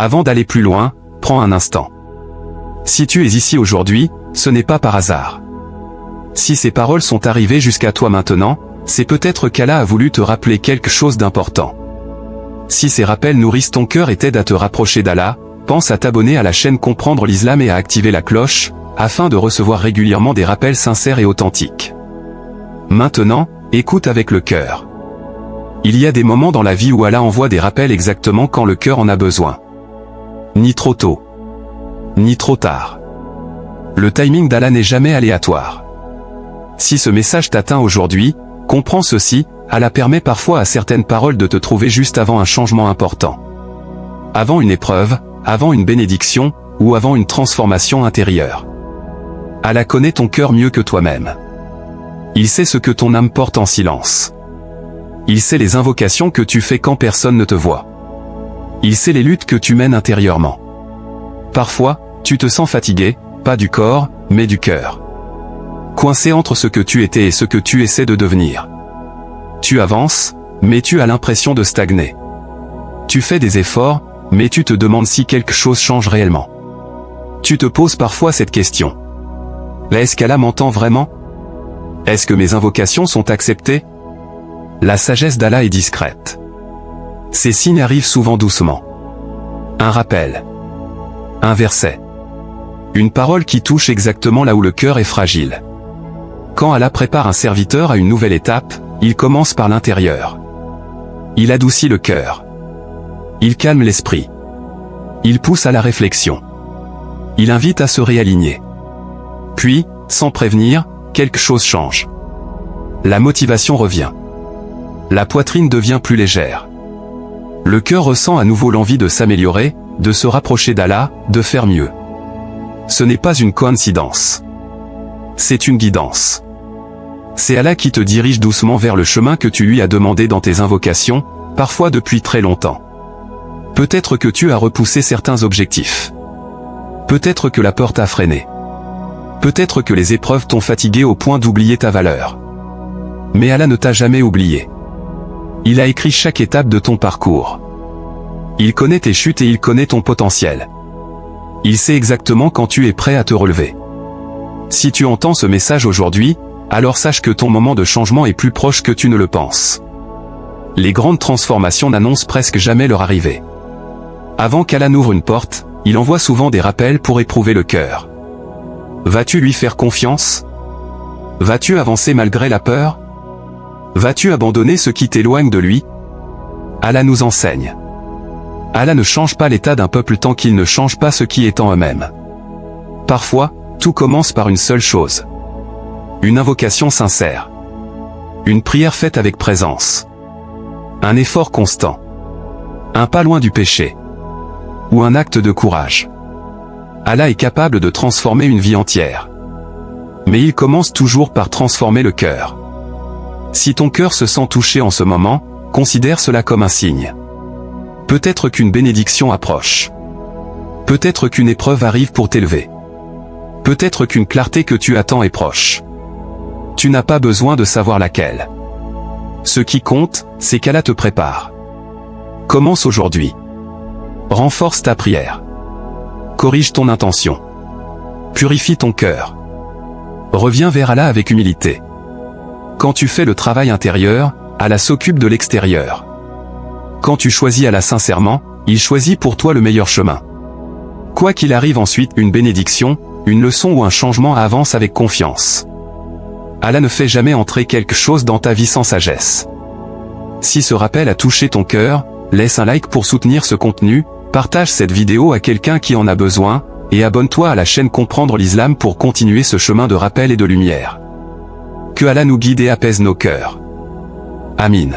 Avant d'aller plus loin, prends un instant. Si tu es ici aujourd'hui, ce n'est pas par hasard. Si ces paroles sont arrivées jusqu'à toi maintenant, c'est peut-être qu'Allah a voulu te rappeler quelque chose d'important. Si ces rappels nourrissent ton cœur et t'aident à te rapprocher d'Allah, pense à t'abonner à la chaîne Comprendre l'Islam et à activer la cloche, afin de recevoir régulièrement des rappels sincères et authentiques. Maintenant, écoute avec le cœur. Il y a des moments dans la vie où Allah envoie des rappels exactement quand le cœur en a besoin. Ni trop tôt, ni trop tard. Le timing d'Allah n'est jamais aléatoire. Si ce message t'atteint aujourd'hui, comprends ceci, Allah permet parfois à certaines paroles de te trouver juste avant un changement important. Avant une épreuve, avant une bénédiction, ou avant une transformation intérieure. Allah connaît ton cœur mieux que toi-même. Il sait ce que ton âme porte en silence. Il sait les invocations que tu fais quand personne ne te voit. Il sait les luttes que tu mènes intérieurement. Parfois, tu te sens fatigué, pas du corps, mais du cœur. Coincé entre ce que tu étais et ce que tu essaies de devenir. Tu avances, mais tu as l'impression de stagner. Tu fais des efforts, mais tu te demandes si quelque chose change réellement. Tu te poses parfois cette question. Est-ce qu'Allah m'entend vraiment? Est-ce que mes invocations sont acceptées? La sagesse d'Allah est discrète. Ces signes arrivent souvent doucement. Un rappel. Un verset. Une parole qui touche exactement là où le cœur est fragile. Quand Allah prépare un serviteur à une nouvelle étape, il commence par l'intérieur. Il adoucit le cœur. Il calme l'esprit. Il pousse à la réflexion. Il invite à se réaligner. Puis, sans prévenir, quelque chose change. La motivation revient. La poitrine devient plus légère. Le cœur ressent à nouveau l'envie de s'améliorer, de se rapprocher d'Allah, de faire mieux. Ce n'est pas une coïncidence. C'est une guidance. C'est Allah qui te dirige doucement vers le chemin que tu lui as demandé dans tes invocations, parfois depuis très longtemps. Peut-être que tu as repoussé certains objectifs. Peut-être que la peur t'a freiné. Peut-être que les épreuves t'ont fatigué au point d'oublier ta valeur. Mais Allah ne t'a jamais oublié. Il a écrit chaque étape de ton parcours. Il connaît tes chutes et il connaît ton potentiel. Il sait exactement quand tu es prêt à te relever. Si tu entends ce message aujourd'hui, alors sache que ton moment de changement est plus proche que tu ne le penses. Les grandes transformations n'annoncent presque jamais leur arrivée. Avant qu'Allah n'ouvre une porte, il envoie souvent des rappels pour éprouver le cœur. Vas-tu lui faire confiance? Vas-tu avancer malgré la peur? Vas-tu abandonner ce qui t'éloigne de lui? Allah nous enseigne. Allah ne change pas l'état d'un peuple tant qu'il ne change pas ce qui est en eux-mêmes. Parfois, tout commence par une seule chose. Une invocation sincère. Une prière faite avec présence. Un effort constant. Un pas loin du péché. Ou un acte de courage. Allah est capable de transformer une vie entière. Mais il commence toujours par transformer le cœur. Si ton cœur se sent touché en ce moment, considère cela comme un signe. Peut-être qu'une bénédiction approche. Peut-être qu'une épreuve arrive pour t'élever. Peut-être qu'une clarté que tu attends est proche. Tu n'as pas besoin de savoir laquelle. Ce qui compte, c'est qu'Allah te prépare. Commence aujourd'hui. Renforce ta prière. Corrige ton intention. Purifie ton cœur. Reviens vers Allah avec humilité. Quand tu fais le travail intérieur, Allah s'occupe de l'extérieur. Quand tu choisis Allah sincèrement, il choisit pour toi le meilleur chemin. Quoi qu'il arrive ensuite, une bénédiction, une leçon ou un changement avance avec confiance. Allah ne fait jamais entrer quelque chose dans ta vie sans sagesse. Si ce rappel a touché ton cœur, laisse un like pour soutenir ce contenu, partage cette vidéo à quelqu'un qui en a besoin, et abonne-toi à la chaîne Comprendre l'Islam pour continuer ce chemin de rappel et de lumière. Que Allah nous guide et apaise nos cœurs. Amin.